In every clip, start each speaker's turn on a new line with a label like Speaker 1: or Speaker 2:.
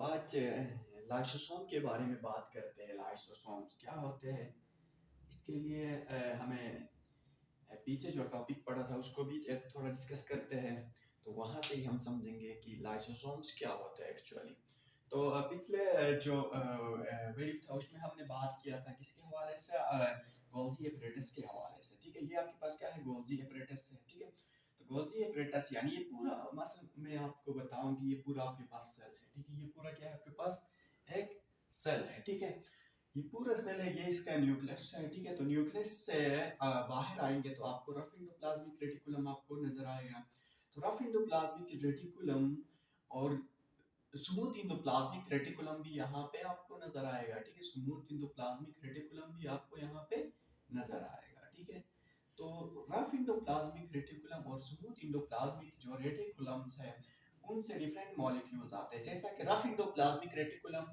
Speaker 1: आज लाइसोसोम के बारे में बात करते हैं। लाइसोसोम्स क्या होते हैं, इसके लिए हमें पीछे जो टॉपिक पढ़ा था उसको भी थोड़ा डिस्कस करते हैं। तो वहाँ से ही हम समझेंगे कि लाइसोसोम्स क्या होता है एक्चुअली। तो पिछले जो वीडियो था उसमें हमने बात किया था किसके हवाले से, गोल्जी एपरेटस के हवाले से। ठीक है, ये आपके पास क्या है, गोल्जी एपरेटस है। ठीक है, तो गोल्जी एपरेटस यानी ये पूरा मसल मैं आपको बताऊं कि ये पूरा आपके पास सेल है। ठीक है, ये पूरा क्या है आपके पास, एक सेल है। ठीक है, ये पूरा सेल है, ये इसका न्यूक्लियस है। ठीक है, तो न्यूक्लियस से बाहर आएंगे तो आपको रफ एंडोप्लाज्मिक रेटिकुलम आपको नजर आएगा। तो रफ एंडोप्लाज्मिक रेटिकुलम और स्मूथ एंडोप्लाज्मिक रेटिकुलम भी यहाँ पे आपको नजर आएगा। ठीक है, स्मूथ एंडोप्लाज्मिक रेटिकुलम भी आपको यहाँ पे नजर आएगा। ठीक है, तो रफ एंडोप्लाज्मिक रेटिकुलम और स्मूथ एंडोप्लाज्मिक जो रेटिकुलम्स है उनसे डिफरेंट मॉलिक्यूल्स आते हैं। जैसा कि रफ एंडोप्लाज्मिक रेटिकुलम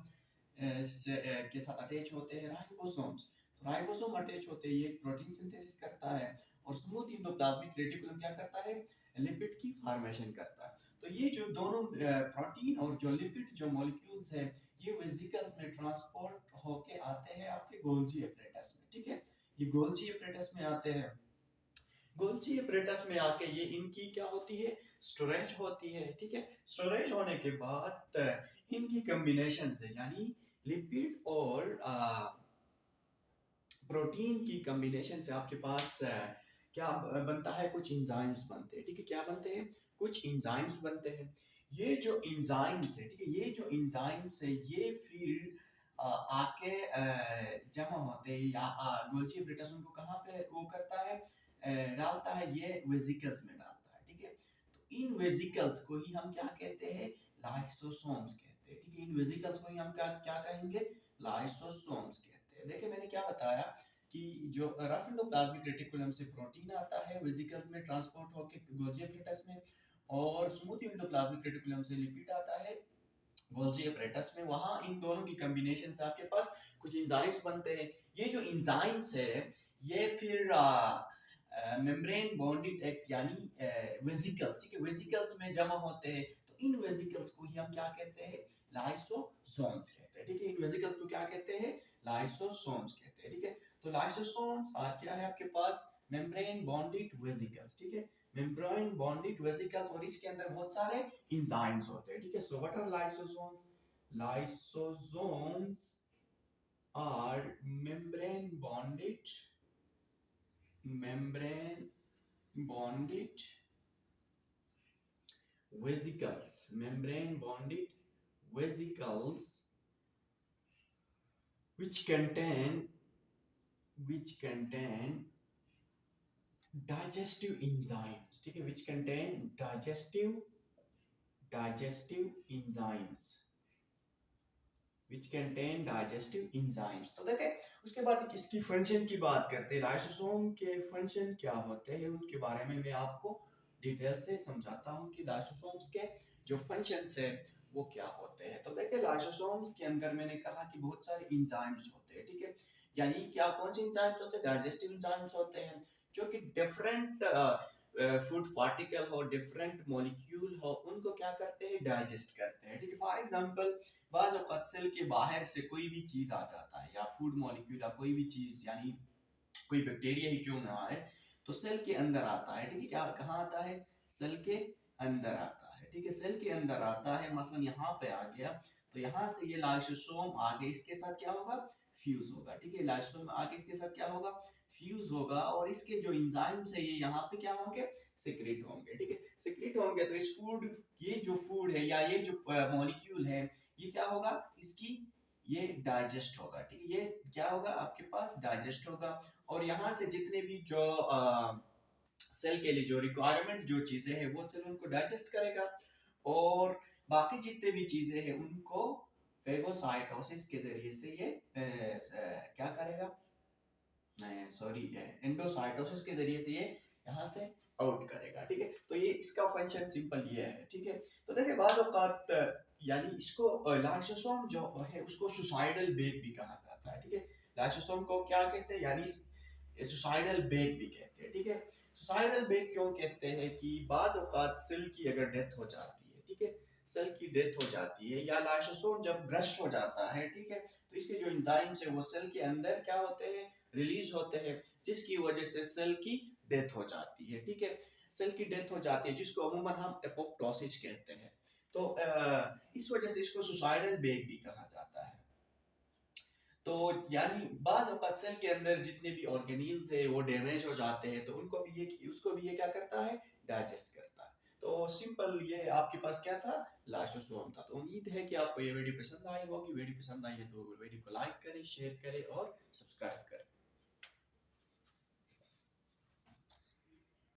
Speaker 1: के साथ अटैच होते हैं राइबोसोम्स। तो राइबोसोम अटैच होते हैं, ये प्रोटीन सिंथेसिस करता है। और स्मूथ एंडोप्लाज्मिक रेटिकुलम क्या करता है, लिपिड की फॉर्मेशन करता है। तो ये जो दोनों प्रोटीन और जो लिपिड जो मॉलिक्यूल्स है ये वेसिकल्स में ट्रांसपोर्ट होके आते हैं आपके गोल्जी एपरेटस में। ठीक है, ये गोल्जी एपरेटस में आते हैं। गोल्जी एपरेटस में आके ये इनकी क्या होती है, स्टोरेज होती है। ठीक है, स्टोरेज होने के बाद इनकी कॉम्बिनेशन से यानी लिपिड और प्रोटीन की कॉम्बिनेशन से आपके पास क्या बनता है, कुछ एंजाइम्स बनते हैं। ठीक है, क्या बनते हैं, कुछ एंजाइम्स बनते हैं। ये जो एंजाइम्स है, ठीक है, ये जो एंजाइम्स है ये फिर आके जमा होते हैं या गोल्जी एपरेटस उनको कहाँ पे वो करता है, डालता है, ये वेसिकल्स में डालता है। ठीक है, तो इन वेसिकल्स को ही हम क्या कहते हैं, लाइसोसोम्स कहते हैं। ठीक है, इन वेसिकल्स को ही हम क्या क्या कहेंगे, लाइसोसोम्स कहते हैं। देखिए मैंने क्या बताया कि जो रफ एंडोप्लाज्मिक रेटिकुलम से प्रोटीन आता है वेसिकल्स में ट्रांसपोर्ट होकर गोल्जी एपरेटस में, और स्मूथ एंडोप्लाज्मिक रेटिकुलम से लिपिड आता है गोल्जी एपरेटस में। वहां इन दोनों की कॉम्बिनेशन से आपके पास कुछ एंजाइम्स बनते हैं। ये जो एंजाइम्स है ये फिर मेम्ब्रेन बॉन्डेड एक यानी वेसिकल्स, ठीक है, वेसिकल्स में जमा होते हैं। तो इन वेसिकल्स को ही हम क्या कहते हैं, लाइसोसोम्स कहते हैं। ठीक है, इन वेसिकल्स को क्या कहते हैं, लाइसोसोम्स कहते हैं। ठीक है, तो लाइसोसोम्स और क्या है आपके पास, मेम्ब्रेन बॉन्डेड वेसिकल्स। ठीक है, मेम्ब्रेन बॉन्डेड वेसिकल्स और इसके अंदर बहुत सारे एंजाइम्स होते हैं। ठीक है, so what are lysosome, lysosomes are membrane bonded vesicles which contain digestive enzymes। ठीक है, which contain digestive enzymes तो देखें उसके बाद इसकी फंक्शन की बात करते हैं। लाइसोसोम के फंक्शन क्या होते हैं उनके बारे में मैं आपको डिटेल से समझाता हूं कि लाइसोसोम्स के जो फंक्शंस है वो क्या होते हैं। तो देखिए लाइसोसोम्स के अंदर मैंने कहा कि बहुत सारे एंजाइम्स होते हैं। ठीक है, यानी क्या कौन से एंजाइम्स होते हैं, डाइजेस्टिव एंजाइम्स होते हैं जो कि डिफरेंट फूड पार्टिकल हो, डिफरेंट मॉलिक्यूल हो, उनको क्या करते हैं, डाइजेस्ट करते हैं। ठीक है, फॉर एग्जांपल बाज़ औक़ात सेल के बाहर से कोई भी चीज आ जाता है या फूड मॉलिक्यूल या कोई भी चीज यानी कोई बैक्टीरिया ही क्यों ना आए तो सेल के अंदर आता है। ठीक है, क्या कहाँ आता है, सेल के अंदर आता है। ठीक है, सेल के अंदर आता है, मसलन यहाँ पे आ गया तो यहाँ से ये लाइसोसोम आगे इसके साथ क्या होगा, फ्यूज होगा। ठीक है, लाइसोसोम आगे इसके साथ क्या होगा, फ्यूज होगा, और इसके जो एंजाइम्स है ये यहाँ पे क्या होंगे, सेक्रेट होंगे। ठीक है, सेक्रेट होंगे तो इस फूड, ये जो फूड है या ये जो मॉलिक्यूल है ये क्या होगा, इसकी ये डाइजेस्ट होगा। ठीक है, ये क्या होगा आपके पास, डाइजेस्ट होगा। और यहाँ से जितने भी जो सेल के लिए जो रिक्वायरमेंट जो चीजें हैं वो सेल उनको डाइजेस्ट करेगा, और बाकी जितने भी चीजें हैं उनको फेगोसाइटोसिस के जरिए से ये क्या करेगा, सॉरी एंडोसाइटोसिस के जरिए से ये यहाँ से आउट करेगा। ठीक है, तो ये इसका फंक्शन सिंपल ये है। ठीक है, तो देखिए बाज़ औक़ात यानी इसको लाइसोसोम जो है उसको सुसाइडल बेग भी कहा जाता है। ठीक है, लाइसोसोम को क्या कहते हैं, यानी सुसाइडल बेग भी कहते हैं। ठीक है, सुसाइडल बेग क्यों कहते हैं कि बाज़ औक़ात सेल की अगर डेथ हो जाती है, ठीक है, सेल की डेथ हो जाती है या लाइसोसोम जब ब्रस्ट हो जाता है, ठीक है, तो इसके जो एंजाइम्स है वो सेल के अंदर क्या होते हैं, रिलीज होते हैं, जिसकी वजह से सेल की डेथ हो जाती है, ठीक है। सेल की डेथ हो जाती है जिसको अमूमन हम एपोप्टोसिस कहते हैं। तो इस वजह से इसको सुसाइडल बेग भी कहा जाता है। तो यानी बाज औक़ात सेल के अंदर जितने भी ऑर्गेनील्स है वो डैमेज हो जाते हैं, तो उनको भी ये उसको भी ये क्या करता है, डाइजेस्ट करता है। तो सिंपल ये आपके पास क्या था, लाइसोसोम था। तो उम्मीद है कि आपको ये वीडियो पसंद आई होगी। वीडियो पसंद आई है तो वीडियो को लाइक करें, शेयर करें और सब्सक्राइब करें।